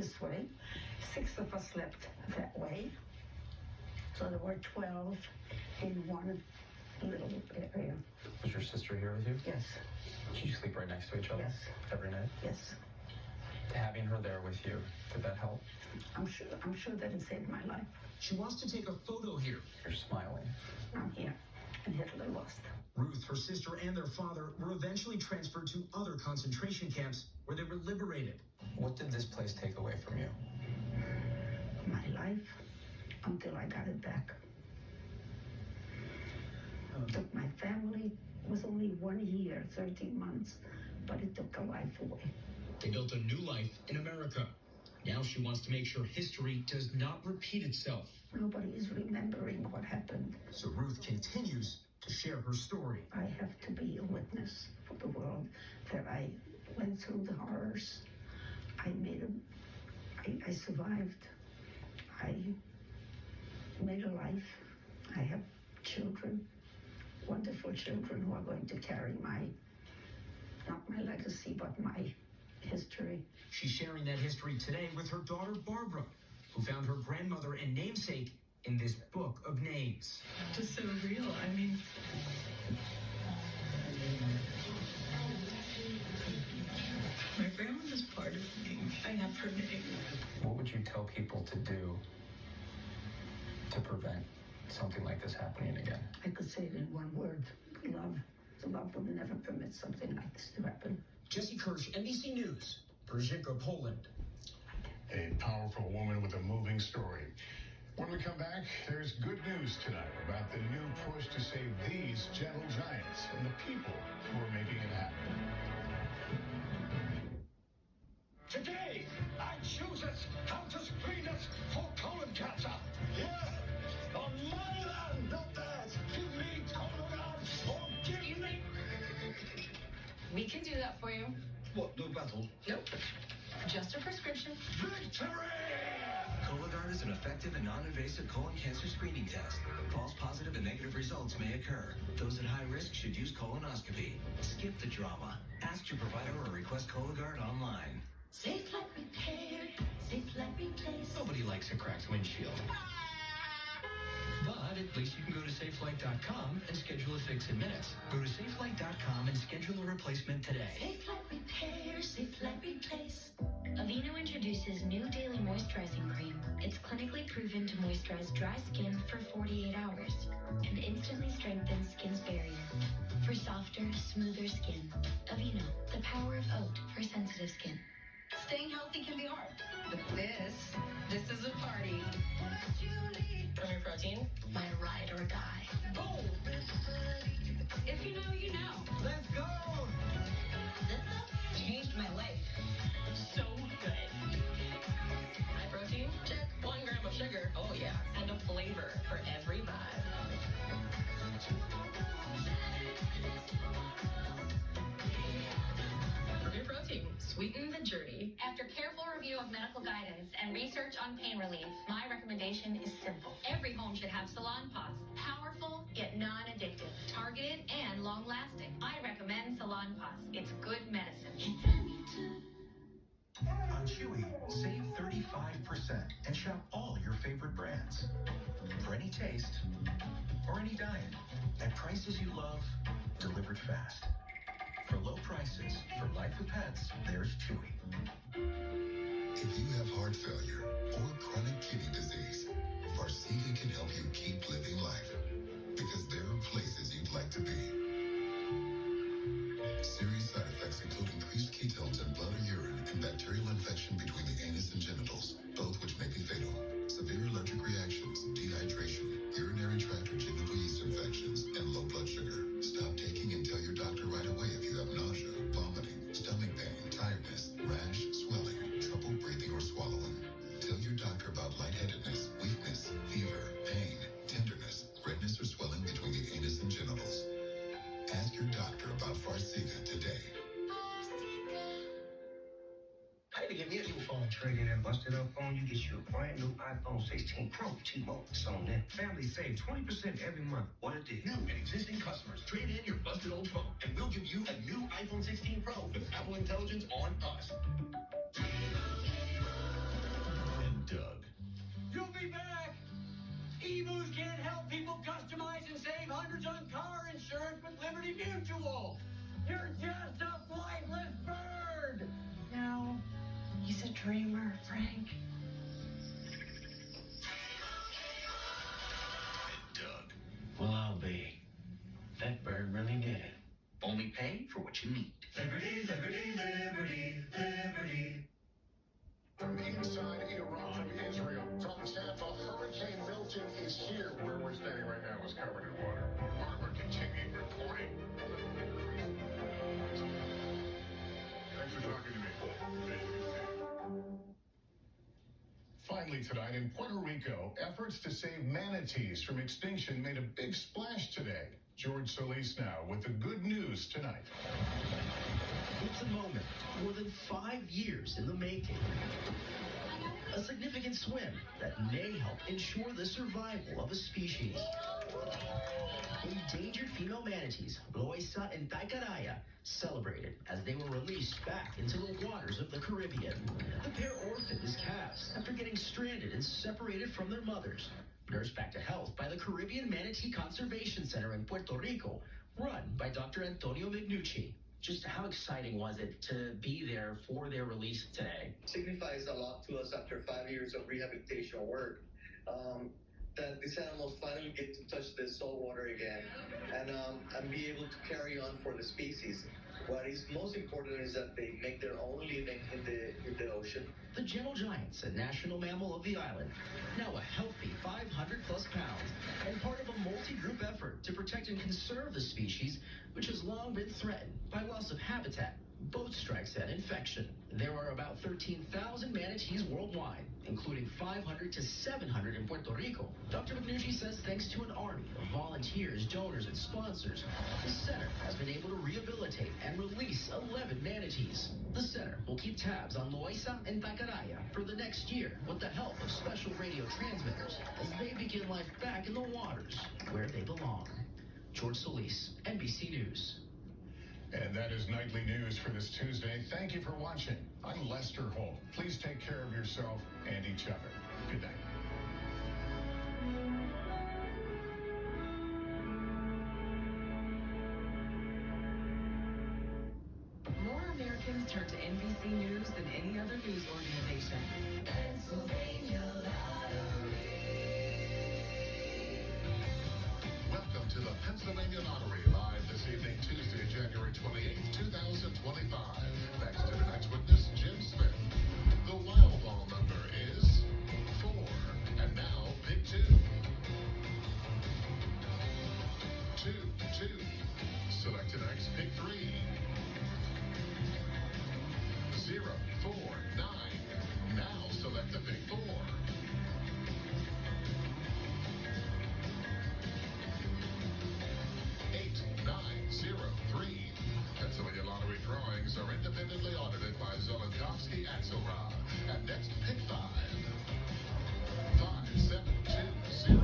this way. 6 of us slept that way. So there were 12 in one little area. Was your sister here with you? Yes. Did you sleep right next to each other? Yes. Every night? Yes. Having her there with you, did that help? I'm sure that it saved my life. She wants to take a photo here. You're smiling. I'm here, and Hitler lost. Ruth, her sister, and their father were eventually transferred to other concentration camps where they were liberated. What did this place take away from you? My life, until I got it back. Took my family. It was only 1 year, 13 months, but it took a life away. They built a new life in America. Now she wants to make sure history does not repeat itself. Nobody is remembering what happened. So Ruth continues to share her story. I have to be a witness for the world that I went through the horrors. I survived. I made a life. I have children, wonderful children who are going to carry not my legacy, but my history. She's sharing that history today with her daughter, Barbara, who found her grandmother and namesake in this book of names. Just so real. I mean, my grandmother's part of me. I have her name. What would you tell people to do to prevent something like this happening again? I could say it in one word: love. The love will never permit something like this to happen. Jesse Kirsch, NBC News, Brzezinka, Poland. A powerful woman with a moving story. When we come back, there's good news tonight about the new push to save these gentle giants and the people who are making it happen. Today, I choose us how to screen us for colon cancer. Yeah, on my land, not theirs. Give me Cologuard or give me... We can do that for you. What, no battle? Nope. Just a prescription. Victory! Cologuard is an effective and non-invasive colon cancer screening test. False positive and negative results may occur. Those at high risk should use colonoscopy. Skip the drama. Ask your provider or request Cologuard online. Safe like repair, safe like replace. Nobody likes a cracked windshield. But at least you can go to SafeLight.com and schedule a fix in minutes. Go to SafeLight.com and schedule a replacement today. Safe like repair, safe like replace. Aveeno introduces new daily moisturizing cream. It's clinically proven to moisturize dry skin for 48 hours and instantly strengthens skin's barrier for softer, smoother skin. Aveeno, the power of oat for sensitive skin. Staying healthy can be hard, but this is a party. Premier Protein, My ride or die. boom! If you know, you know. Let's go! This stuff changed my life. So good. High protein? Check. 1 gram of sugar? Oh yeah. And a flavor for every vibe. Premier Protein. Sweeten the journey. After careful review of medical guidance and research on pain relief, my recommendation is simple. Every home should have Salonpas. Powerful, yet non-addictive. Targeted and long-lasting. I recommend Salonpas. It's good medicine. On Chewy, save 35% and shop all your favorite brands. For any taste or any diet, at prices you love, delivered fast. For low prices, for life with pets, there's Chewy. If you have heart failure or chronic kidney disease, Farxiga can help you keep living life because there are places you'd like to be. Serious side effects include increased ketones in blood or urine and bacterial infection between the anus and genitals, both which may be fatal. Severe allergic reactions, dehydration, urinary tract or genital yeast infections, and low blood sugar. Stop taking and tell your doctor right away if you have nausea, vomiting, stomach pain, tiredness, rash, swelling, trouble breathing or swallowing. Tell your doctor about lightheadedness, weakness, fever, pain, tenderness, redness or swelling between the anus and genitals. Ask your doctor about Farxiga today. Hey, to get me a new phone, trade in and busted up phone, you get you a brand new iPhone 16 Pro T-Mobile. It's on there. Families save 20% every month. What a deal. New and existing customers, trade in your busted old phone, and we'll give you a new iPhone 16 Pro with Apple Intelligence on us. Liberty back! Emus can't help people customize and save hundreds on car insurance with Liberty Mutual. You're just a flightless bird. No, he's a dreamer, Frank. Doug. Well, I'll be. That bird really did it. Only pay for what you need. Liberty, liberty, liberty, liberty. From inside Iran, from Israel, from Tampa, Hurricane Milton is here. Where we're standing right now is covered in water. Barbara continuing reporting. Thanks for talking to me. Finally tonight in Puerto Rico, efforts to save manatees from extinction made a big splash today. George Solis now with the good news tonight. It's a moment more than 5 years in the making. A significant swim that may help ensure the survival of a species. Endangered female manatees, Loisa and Taikaraya, celebrated as they were released back into the waters of the Caribbean. The pair orphaned as calves after getting stranded and separated from their mothers. Nursed back to health by the Caribbean Manatee Conservation Center in Puerto Rico, run by Dr. Antonio Mignucci. Just how exciting was it to be there for their release today? Signifies a lot to us after 5 years of rehabilitation work. That these animals finally get to touch the salt water again and be able to carry on for the species. What is most important is that they make their own living in the ocean. The gentle giants, a national mammal of the island, now a healthy 500 plus pounds, and part of a multi-group effort to protect and conserve the species, which has long been threatened by loss of habitat, boat strikes, and infection. There are about 13,000 manatees worldwide, including 500 to 700 in Puerto Rico. Dr. Mignucci says thanks to an army of volunteers, donors, and sponsors, the center has been able to rehabilitate and release 11 manatees. The center will keep tabs on Loisa and Taikaraya for the next year with the help of special radio transmitters as they begin life back in the waters where they belong. George Solis, NBC News. And that is nightly news for this Tuesday. Thank you for watching. I'm Lester Holt. Please take care of yourself and each other. Good night. More Americans turn to NBC News than any other news organization. Pennsylvania Lottery. Welcome to the Pennsylvania Lottery, live this evening, Tuesday, January 28th, 2025. Thanks to tonight's witness, Jim Smith. The wild ball number is 4. And now, pick 2. 2, 2. Select tonight's pick 3. 0, 4, 9. Now select the pick 4. 8903. Pennsylvania Lottery drawings are independently audited by Zolotowski Axelrod. And next, pick 5. 57209.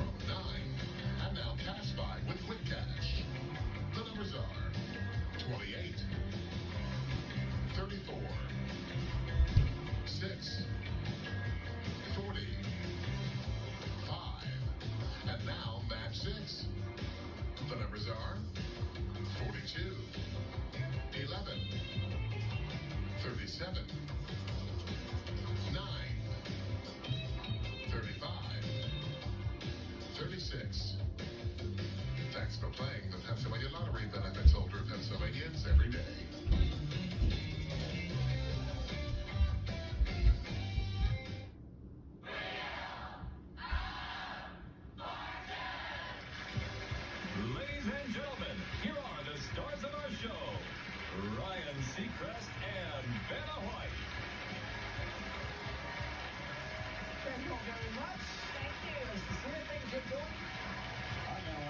And now Cash 5 with Quick Cash. The numbers are 28, 34, 6, 40, 5. And now match 6. The numbers are 42, 11, 37, 9, 35, 36. Thanks for playing the Pennsylvania Lottery. Benefits older Pennsylvanians every day. Ladies and gentlemen, here are the stars of our show, Ryan Seacrest and Vanna White. Thank you all very much. Thank you. Nice to see you. Things are good. I know.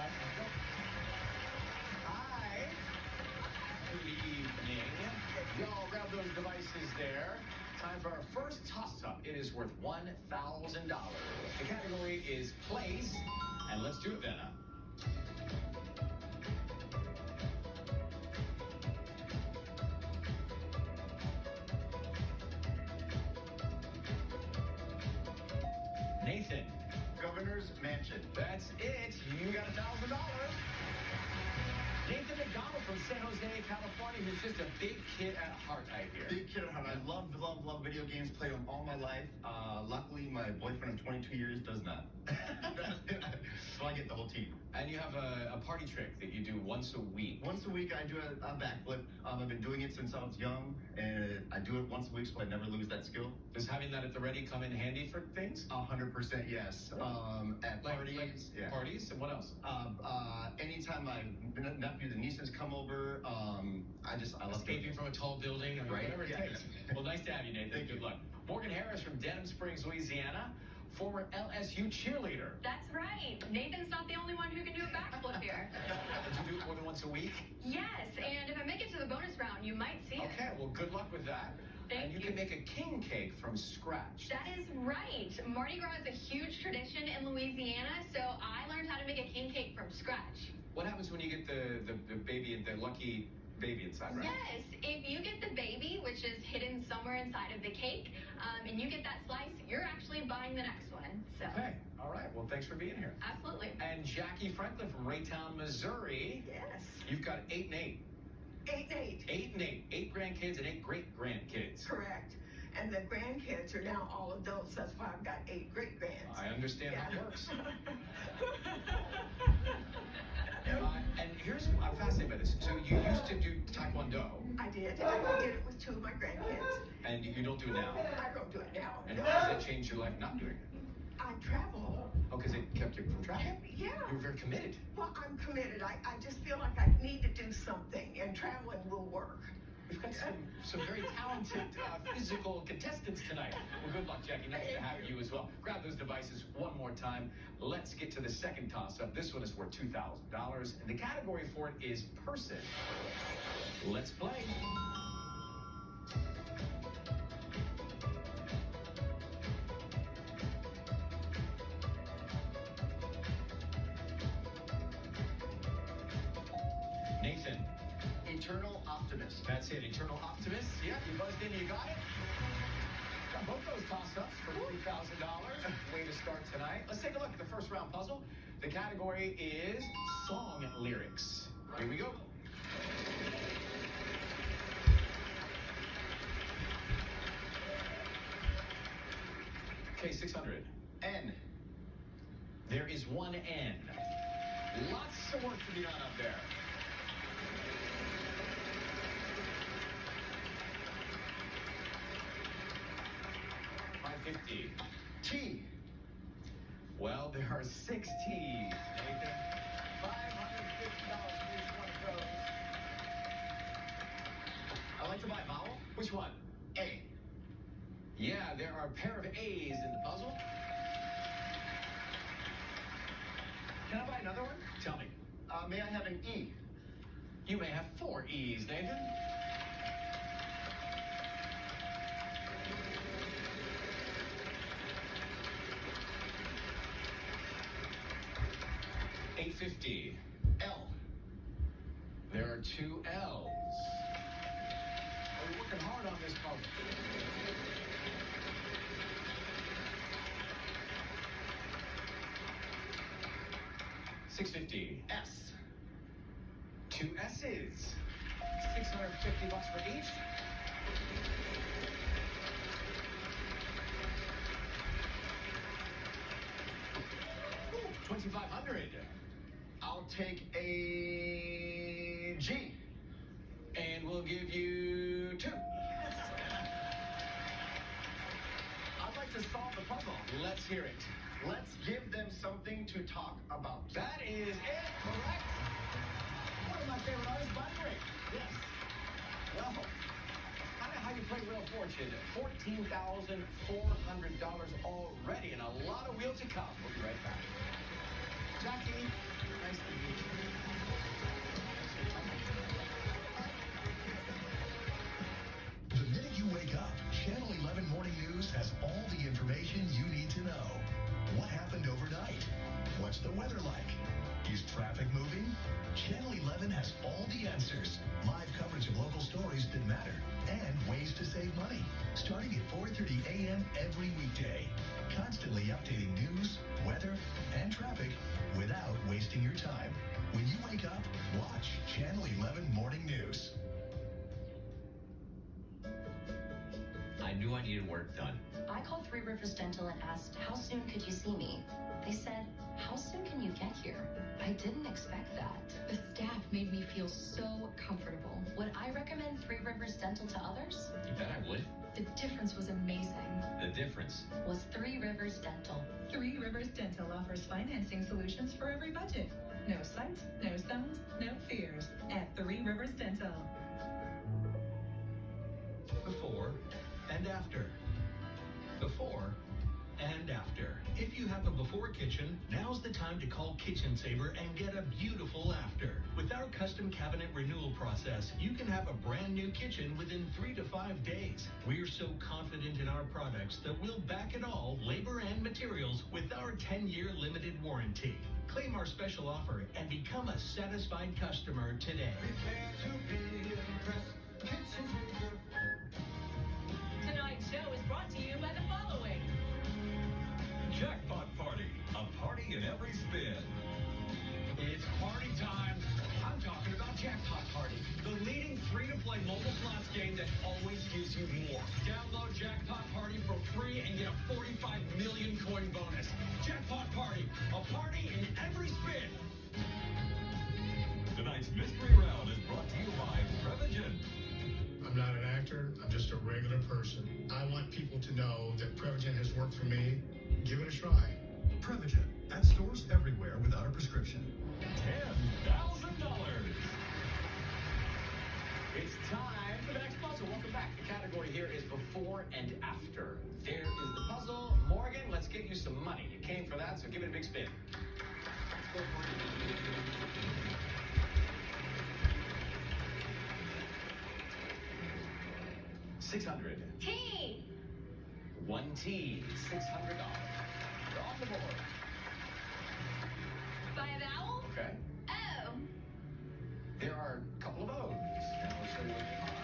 Hi. Good evening. Y'all grab those devices there. Time for our first toss-up. It is worth $1,000. The category is plays, and let's do it, Vanna. Nathan, Mansion. That's it. You got $1,000. Nathan McDonald from San Jose, California, who's just a big kid at heart, I hear. Big kid at heart. I love video games. Played them all my life. Luckily, my boyfriend of 22 years does not. So I get the whole team. And you have a party trick that you do once a week. Once a week, I do a backflip. I've been doing it since I was young, and I do it once a week so I never lose that skill. Does having that at the ready come in handy for things? 100% yes. At parties, yeah. Parties, and what else? Anytime my nephews and nieces come over, I love escaping from a tall building or whatever it takes. Well, nice to have you, Nathan. Good luck. Morgan Harris from Denham Springs, Louisiana, former LSU cheerleader. That's right. Nathan's not the only one who can do a backflip here. Did you do it more than once a week? Yes, and if I make it to the bonus round, you might see it. Okay, well, good luck with that. Thank you can make a king cake from scratch. That is right. Mardi Gras is a huge tradition in Louisiana, so I learned how to make a king cake from scratch. What happens when you get the baby, the lucky baby inside, right? Yes, if you get the baby, which is hidden somewhere inside of the cake, and you get that slice, you're actually buying the next one. So. Okay, all right. Well, thanks for being here. Absolutely. And Jackie Franklin from Raytown, Missouri. Yes. You've got 8 and 8. 8 and 8. 8 and 8. 8 grandkids and 8 great-grandkids. Correct. And the grandkids are now all adults. That's why I've got 8 great-grands. I understand how it works. And here's, I'm fascinated by this. So you used to do Taekwondo. I did. I did it with 2 of my grandkids. And you don't do it now? I don't do it now. And how does that change your life not doing it? I travel. Oh, because it kept you from traveling? Yeah. You were very committed. Well, I'm committed. I just feel like I need to do something, and traveling will work. We've got some very talented physical contestants tonight. Well, good luck, Jackie. Nice to have you as well. Grab those devices one more time. Let's get to the second toss-up. This one is worth $2,000, and the category for it is person. Let's play. Nathan. Eternal optimist. That's it, eternal optimist. Yeah, you buzzed in, you got it. Got both those toss-ups for $3,000. Way to start tonight. Let's take a look at the first round puzzle. The category is song lyrics. Here we go. Okay, 600. N. There is one N. Lots of work to be done up there. $550. T. Well, there are 6 T's, Nathan. $550 for each one of those. I like to buy a vowel. Which one? A. Yeah, there are a pair of A's in the puzzle. Can I buy another one? Tell me. May I have an E? You may have 4 E's, Nathan. $850. L. There are 2 L's. We're working hard on this puzzle. $650. S. 2 S's. $650 for each. Ooh, $2,500. I'll take a G. And we'll give you 2. I'd like to solve the puzzle. Let's hear it. Let's give them something to talk about. That is it. Correct. One of my favorite artists, Bonnie Raitt. Yes. Well, kind of how you play Wheel of Fortune. $14,400 already, and a lot of wheel to come. We'll be right back. Jackie, nice to meet you. The minute you wake up, Channel 11 Morning News has all the information you need to know. What happened overnight? What's the weather like? Is traffic moving? Channel 11 has all the answers. Live coverage of local stories that matter and ways to save money. Starting at 4:30 a.m. every weekday. Constantly updating news, weather, and traffic without wasting your time. When you wake up, watch Channel 11 Morning News. I knew I needed work done. I called Three Rivers Dental and asked, how soon could you see me? They said, how soon can you get here? I didn't expect that. The staff made me feel so comfortable. Would I recommend Three Rivers Dental to others? You bet I would. The difference was amazing. The difference Was Three Rivers Dental. Three Rivers Dental offers financing solutions for every budget. No sight, no sounds, no fears at Three Rivers Dental. Before and after. Before and after. If you have a before kitchen, now's the time to call Kitchen Saver and get a beautiful after. With our custom cabinet renewal process, you can have a brand new kitchen within 3 to 5 days. We're so confident in our products that we'll back it all, labor and materials, with our 10-year limited warranty. Claim our special offer and become a satisfied customer today. Tonight's show is brought to you by the following. Jackpot Party, a party in every spin. It's party time. I'm talking about Jackpot Party, the leading free-to-play mobile slots game that always gives you more. Download Jackpot Party for free and get a 45 million coin bonus. Jackpot Party, a party in every spin. Tonight's mystery round is brought to you by Prevagen. I'm not an actor. I'm just a regular person. I want people to know that Prevagen has worked for me. Give it a try. Prevagen at stores everywhere without a prescription. $10,000. It's time for the next puzzle. Welcome back. The category here is before and after. There is the puzzle. Morgan, let's get you some money. You came for that, so give it a big spin. Let's go, Morgan. 600. T. 1 T. $600. You're on the board. By a vowel? Okay. O. There are a couple of O's. Now we'll show you what they are.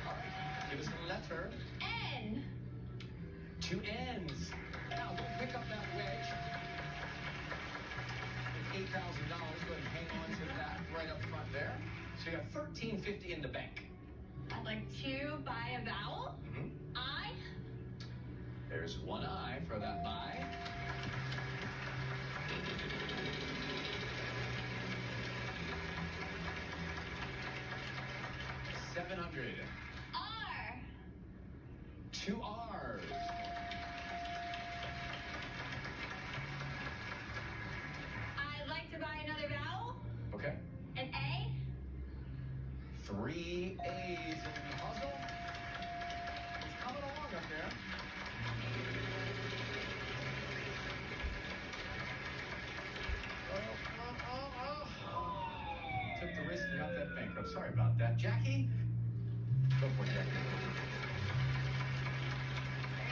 All right. Give us a letter. N. 2 N's. Now we'll pick up that wedge. $8,000. Go ahead and hang on to that right up front there. So you got $1,350 in the bank. I'd like to buy a vowel. Mm-hmm. I. There's 1 I for that buy. $700. R. 2 R's. I'd like to buy another vowel. Okay. An A. 3 A's in the puzzle. It's coming along up there. Took the risk and got that bankrupt. Sorry about that. Jackie? Go for it, Jackie.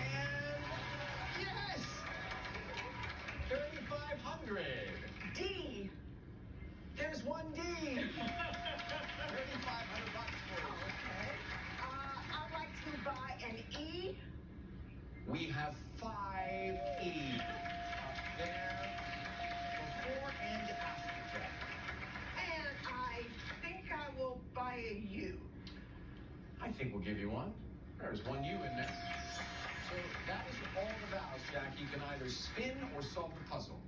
And yes! 3,500. D. There's 1 D. 3,500 bucks for you. Okay. I'd like to buy an E. We have 5 E's up there. Before and after, Jack. And I think I will buy a U. I think we'll give you one. There's 1 U in there. So that is all the vowels, Jack. You can either spin or solve the puzzle.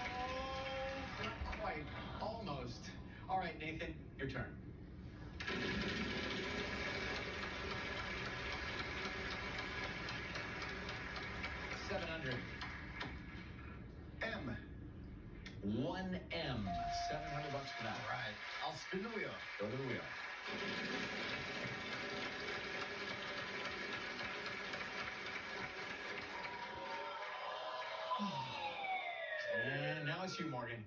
Oh, not quite. Almost. All right, Nathan, your turn. $700. M. 1 M. $700 for that. All right. I'll spin the wheel. Go to the wheel. And now it's you, Morgan.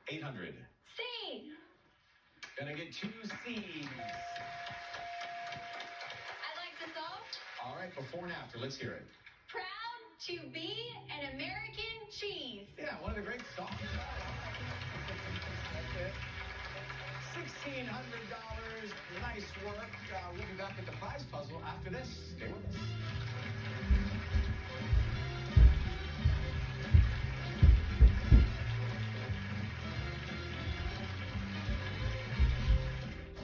$800. C. Gonna get 2 C's. I'd like to solve. All right. right, before and after. Let's hear it. Proud to be an American cheese. Yeah, one of the great songs. That's it. $1,600. Nice work. We'll be back with the prize puzzle after this. Stay with us.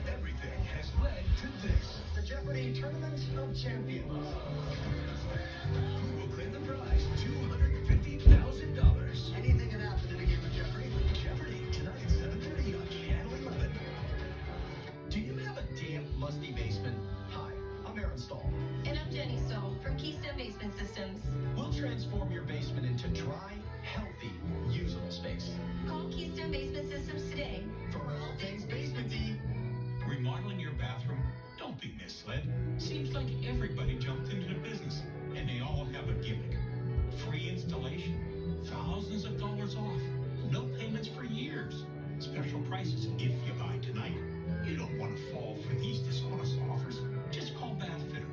Everything has led to this. The Jeopardy Tournament of Champions. Who will claim the prize? $250,000. Anything can happen in a game of Jeopardy. Jeopardy, tonight at 7:30 on Channel 11. Do you have a damp, musty basement? Hi, I'm Aaron Stahl. And I'm Jenny Stahl from Keystone Basement Systems. We'll transform your basement into dry, healthy, usable space. Call Keystone Basement Systems today For all things basement-y. Remodeling your bathroom? Don't be misled. Seems like everybody jumped into the business, and they all have a gimmick. Free installation, thousands of dollars off, no payments for years, special prices if you buy tonight. You don't want to fall for these dishonest offers. Just call Bathfitter.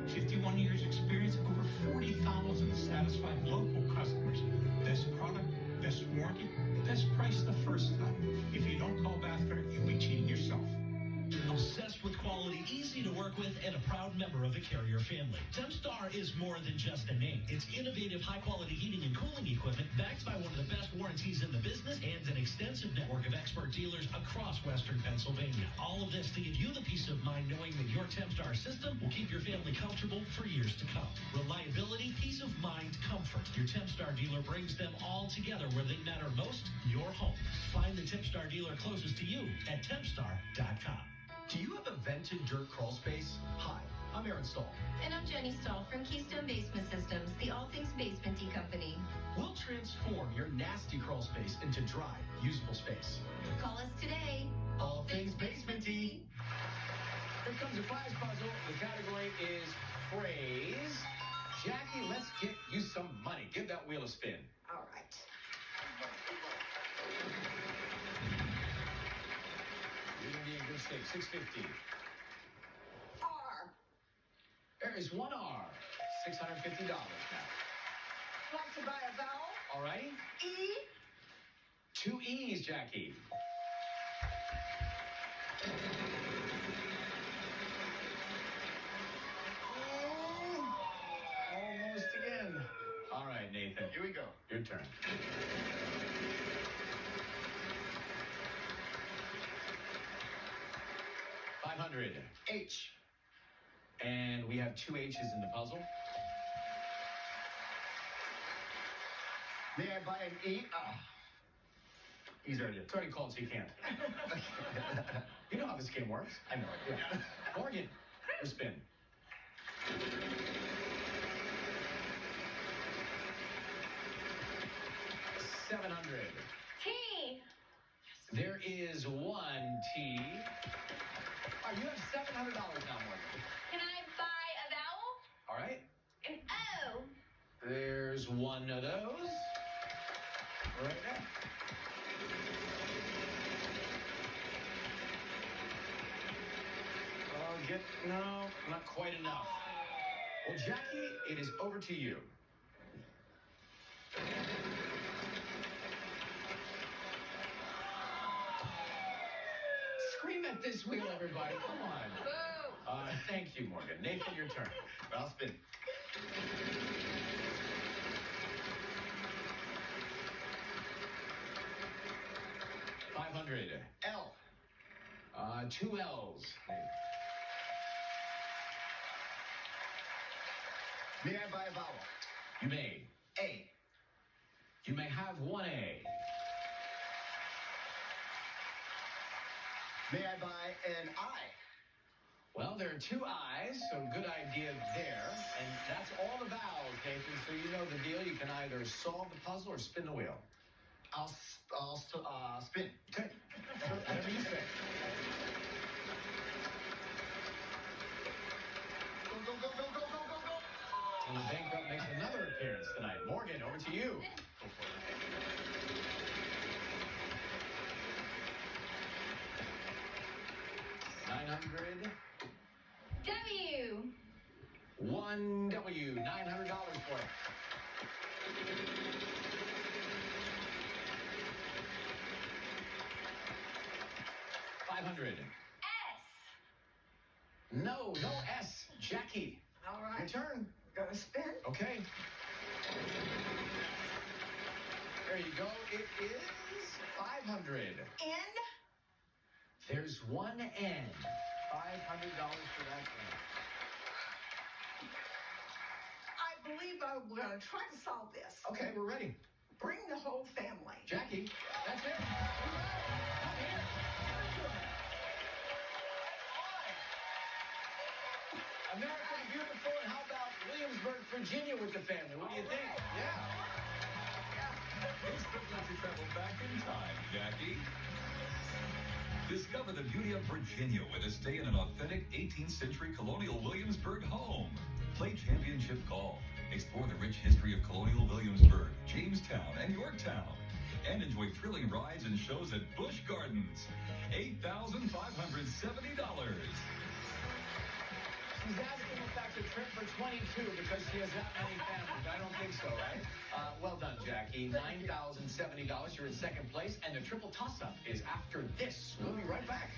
51 years experience, over 40,000 satisfied local customers. Best product, best warranty, best price the first time. If you don't call Bathfitter, you'll be cheating yourself. Obsessed with quality, easy to work with, and a proud member of the Carrier family. Tempstar is more than just a name. It's innovative, high-quality heating and cooling equipment backed by one of the best warranties in the business and an extensive network of expert dealers across Western Pennsylvania. All of this to give you the peace of mind knowing that your Tempstar system will keep your family comfortable for years to come. Reliability, peace of mind, comfort. Your Tempstar dealer brings them all together where they matter most, your home. Find the Tempstar dealer closest to you at Tempstar.com. Do you have a vented dirt crawl space? Hi, I'm Aaron Stahl. And I'm Jenny Stahl from Keystone Basement Systems, the all things basement-y company. We'll transform your nasty crawl space into dry, usable space. Call us today. All things basement-y. Here comes the prize puzzle. The category is phrase. Jackie, let's get you some money. Give that wheel a spin. All right. You're going to be in good shape. 650. R. There is one R. $650 now. Want to buy a vowel? All righty. E. 2 E's, Jackie. Almost again. All right, Nathan. Here we go. Your turn. $500. H. And we have 2 H's in the puzzle. May I buy an E? He's already. It's already called, so you can't. You know how this game works. I know it. Yeah. Morgan, your spin. $700. T. There is 1 T. All right, you have $700 now, Morgan. Can I buy a vowel? All right. An O. There's 1 of those. Right there. No, not quite enough. Well, Jackie, it is over to you. Scream at this wheel, everybody. Come on. Thank you, Morgan. Nathan, your turn. I'll spin. $500. L. 2 L's. May I buy a vowel? You may. A. You may have 1 A. May I buy an I? Well, there are 2 I's, so good idea there. And that's all the vowels, Nathan, so you know the deal. You can either solve the puzzle or spin the wheel. I'll spin. Okay. Whatever you say. Go, go, go, go, go, go, go, go. And the bankrupt makes another appearance tonight. Morgan, over to you. Go for it. $900. W. 1 1W, $900 for it. $500. S. No S. Jackie. All right. Your turn. Gonna spin. Okay. There you go. It is 500. N. There's one N. $500 for that N. I believe I'm gonna try to solve this. Okay, we're ready. Bring the whole family. Jackie, that's it. Come here. America the Beautiful, and how about Williamsburg, Virginia with the family? What do you think? Yeah. It's good to let you travel back in time, Jackie. Discover the beauty of Virginia with a stay in an authentic 18th century colonial Williamsburg home. Play championship golf. Explore the rich history of colonial Williamsburg, Jamestown, and Yorktown. And enjoy thrilling rides and shows at Busch Gardens. $8,570. She's asking if that's a trip for 22 because she has that many families. I don't think so, right? Well done, Jackie. $9,070. You're in second place, and the triple toss-up is after this. We'll be right back.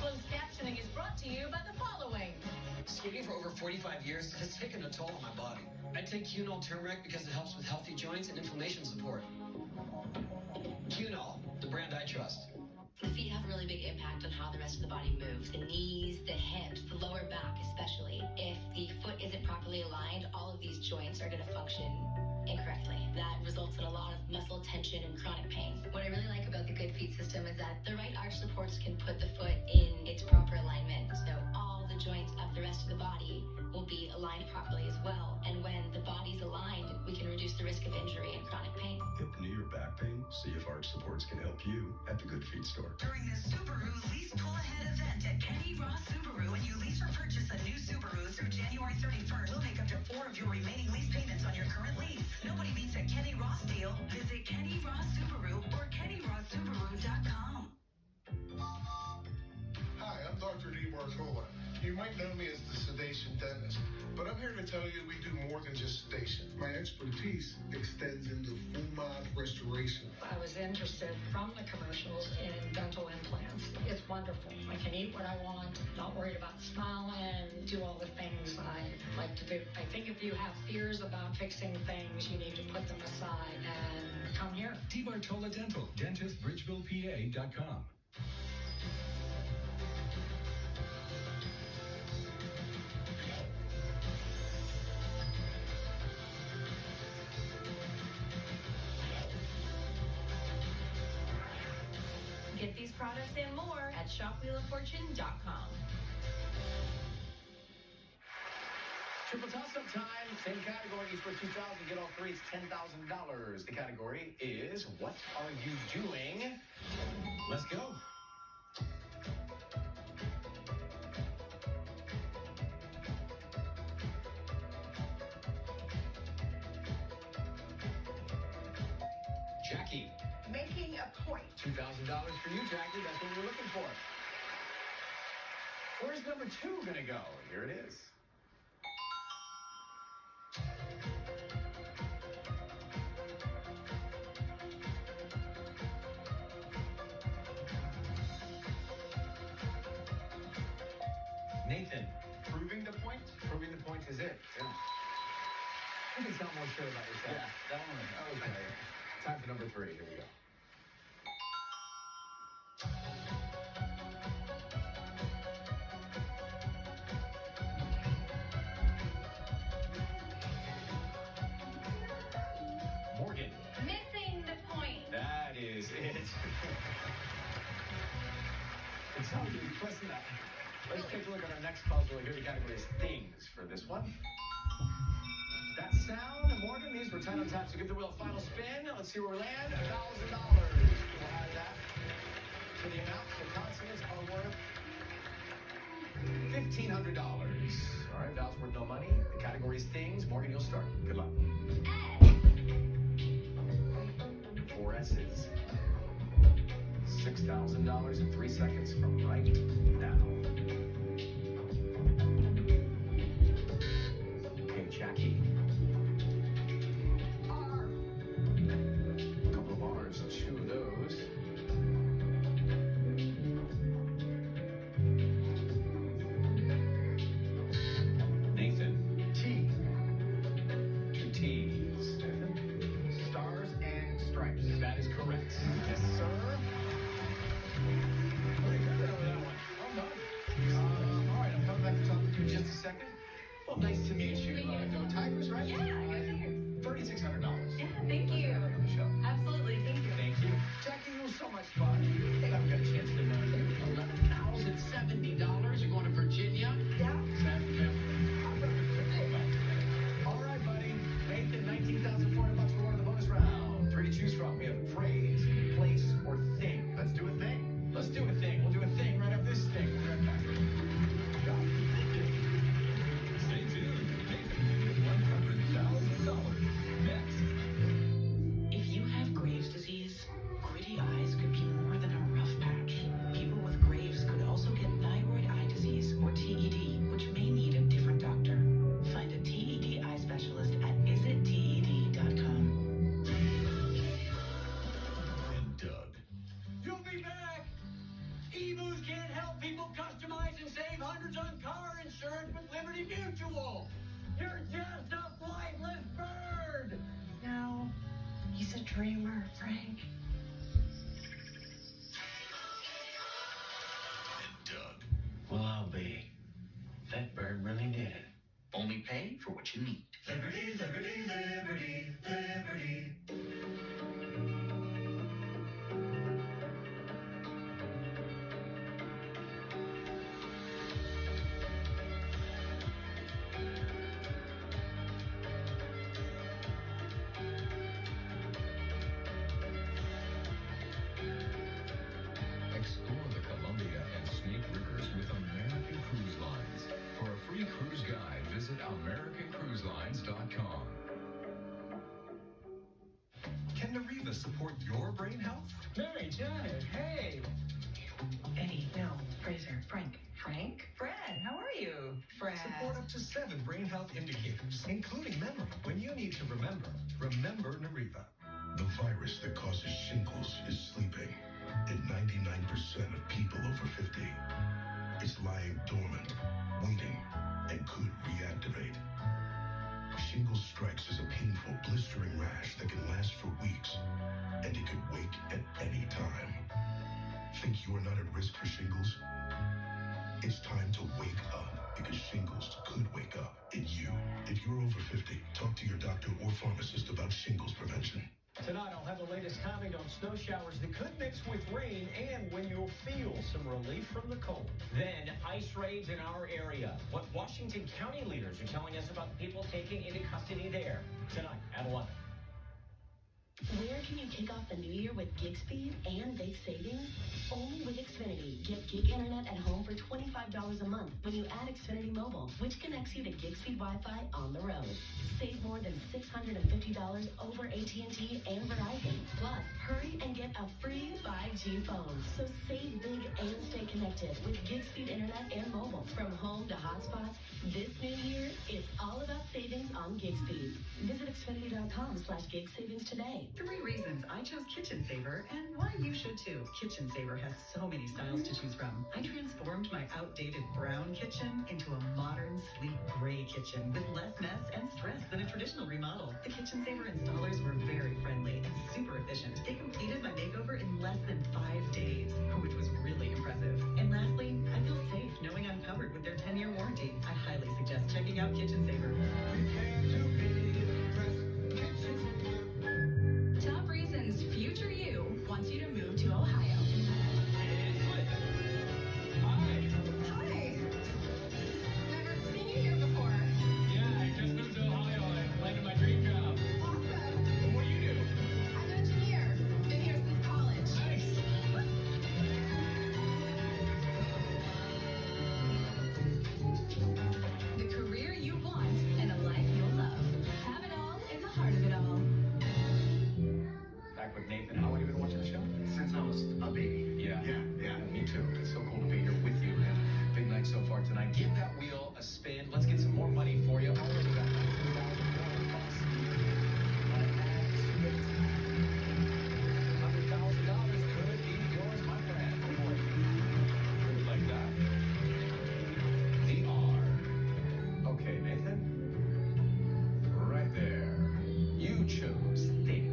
Closed captioning is brought to you by the following. Skating for over 45 years has taken a toll on my body. I take Cunol Turmeric because it helps with healthy joints and inflammation support. Cunol, the brand I trust. The feet have a really big impact on how the rest of the body moves. The knees, the hips, the lower back especially. If the foot isn't properly aligned, all of these joints are going to function incorrectly. That results in a lot of muscle tension and chronic pain. What I really like about the Good Feet system is that the right arch supports can put the foot in its proper alignment. So all the joints of the rest of the body will be aligned properly as well. And when the body's aligned, we can reduce the risk of injury and chronic pain. Hip, knee, or back pain? See if Arch Supports can help you at the Good Feet store. During the Subaru Lease Pull Ahead event at Kenny Ross Subaru, when you lease or purchase a new Subaru through January 31st, we'll make up to 4 of your remaining lease payments on your current lease. Nobody beats a Kenny Ross deal. Visit Kenny Ross Subaru or KennyRossSubaru.com. Hi, I'm Dr. D. Bartola. You might know me as the sedation dentist, but I'm here to tell you we do more than just sedation. My expertise extends into full mouth restoration. I was interested from the commercials in dental implants. It's wonderful. I can eat what I want, not worried about smiling, do all the things I like to do. I think if you have fears about fixing things, you need to put them aside and come here. DeBartola Dental, dentistbridgevillepA.com. Get these products and more at shopwheeloffortune.com. Triple toss-up time. Same categories for 2,000. Get all three. It's $10,000. The category is What Are You Doing? Let's go. Jackie. Making a point. $2,000 for you, Jackie. That's what we're looking for. Where's number 2 going to go? Here it is. Nathan. Proving the point? Proving the point is it. Yeah. You can sound more sure about yourself. Yeah, that one. Okay. Time for number 3. Here we go. Morgan. Missing the point. That is it. It's hard to be pressing that. Let's take a look at our next puzzle. Here the category is things for this one. That sound, Morgan, means we're 10 on time. So give the wheel a final spin. Let's see where we land. $1,000. We'll add that to the amount. So consonants are worth $1,500. All right, vowels worth no money. The category is things. Morgan, you'll start. Good luck. S. 4 S's. $6,000 in 3 seconds from right now. Okay, Jackie. R. A couple of R's, 2 of those. Nathan. T. 2 T's. Stars and stripes. That is correct. Yes, sir. Pretty good over that one. Well done. All right, I'm coming back to talk with you in just a second. Well, nice to meet you. Go Tigers, right? Yeah, go Tigers. $3,600. Yeah, thank you. On the show. Absolutely, thank you. Thank you. Jackie, it was so much fun. Hey, I've got a chance to know you. $11,070. You're going to Virginia? Yeah. All right, buddy. Nathan, $19,400 for one of the bonus round. 3 to choose from. We have phrase, place, or thing. Let's do a thing. Let's do a thing. We'll do a thing right after this thing. We'll be right back. Stay tuned. Nathan, $100,000 next. If you have Graves' disease, gritty eyes could be more than a rough patch. People with Graves could also get thyroid eye disease, or TED, which may need a different doctor. Find a TED eye specialist at visitted.com. And Doug. You'll be back! eBoost can't help people customize and save hundreds on car insurance with Liberty Mutual. You're just a flightless bird. No, he's a dreamer, Frank. And Doug. Well, I'll be. That bird really did it. Only pay for what you need. Liberty, liberty, liberty, liberty. Explore the Columbia and Snake Rivers with American Cruise Lines. For a free cruise guide, visit AmericanCruiseLines.com. Can Nariva support your brain health? Mary Janet, hey. Eddie, no, Fraser, Frank. Frank? Fred, how are you? Fred. Support up to 7 brain health indicators, including memory. When you need to remember, remember Nariva. The virus that causes shingles is sleeping in 99% of people over 50. It's lying dormant, waiting, and could reactivate. Shingles strikes is a painful, blistering rash that can last for weeks, and it could wake at any time. Think you are not at risk for shingles? It's time to wake up, because shingles could wake up in you. If you're over 50, talk to your doctor or pharmacist about shingles prevention. Tonight, I'll have the latest timing on snow showers that could mix with rain and when you'll feel some relief from the cold. Then, ice raids in our area. What Washington County leaders are telling us about people taken into custody there. Tonight at 11. Where can you kick off the new year with gig speed and big savings? Only with Xfinity. Get gig internet at home for $25 a month when you add Xfinity Mobile, which connects you to gig speed Wi-Fi on the road. Save more than $650 over AT&T and Verizon. Plus, hurry and get a free 5G phone. So save big and stay connected with gig speed internet and mobile. From home to hotspots, this new year, it's all about savings on gig speeds. Visit Xfinity.com/gig savings today. 3 reasons I chose Kitchen Saver and why you should too. Kitchen Saver has so many styles to choose from. I transformed my outdated brown kitchen into a modern, sleek gray kitchen with less mess and stress than a traditional remodel. The Kitchen Saver installers were very friendly and super efficient. They completed my makeover in less than 5 days, which was really impressive. And lastly, I feel safe knowing I'm covered with their 10-year warranty. I highly suggest checking out Kitchen Saver. Top reasons future you wants you to move to Ohio. Hi. Never seen you here before. Yeah, I just moved to Ohio and landed my dream job. Awesome. What do you do? I'm an engineer. Been here since college. Nice. The career you want and a life you'll love. Have it all in the heart of it all. Back with Nathan. How long have you been watching the show? Since I was a baby. Yeah, me too. It's so cool to be here with you, man. Big night so far tonight. Give that wheel a spin. Let's get some more money for you. Already got $19,000 bucks. $100,000 could be yours, my friend. Good like that. VR. Okay, Nathan. Right there. You chose Thing.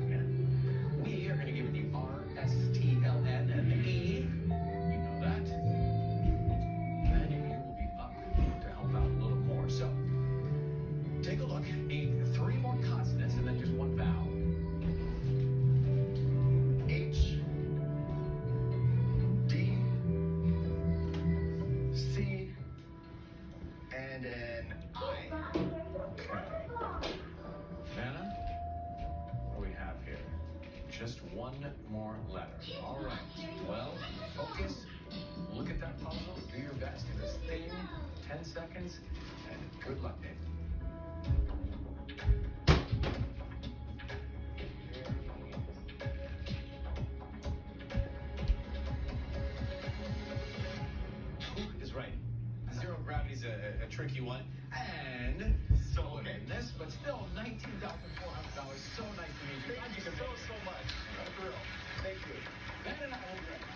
We are going to give it the R, S, T, L, N, and the E. You know that. Then you will be up to help out a little more. So, take a look. Need 3 more consonants and then just 1 vowel. H, D, C, and an I. Okay. Vanna, what do we have here? Just 1 more letter. All right. Well, focus. Look at that puzzle. Do your best. Do this thing. 10 seconds. And good luck, Nathan. Who is right? Zero gravity's a tricky one. And so okay, this, but still $19,400. So nice to meet you. Thank you so much. For real. Thank you. Ben and I will be right back.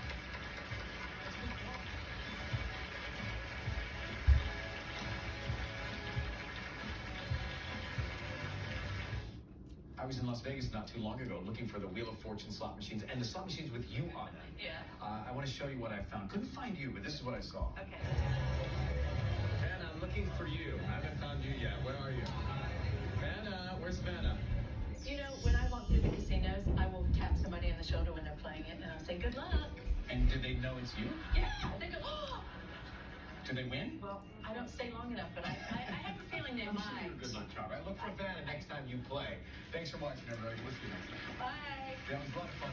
I was in Las Vegas not too long ago looking for the Wheel of Fortune slot machines and the slot machines with you on them. Yeah. I want to show you what I found. Couldn't find you, but this is what I saw. Okay. Vanna, I'm looking for you. I haven't found you yet. Where are you? Vanna, where's Vanna? You know, when I walk through the casinos, I will tap somebody on the shoulder when they're playing it, and I'll say, good luck. And do they know it's you? Yeah. They go, oh. Do they win? Well, I don't stay long enough, but I have a feeling they might. Good luck, Charlie. Look for Vanna next time you play. Thanks for watching, everybody. We'll see you next time. Bye. That was a lot of fun.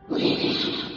We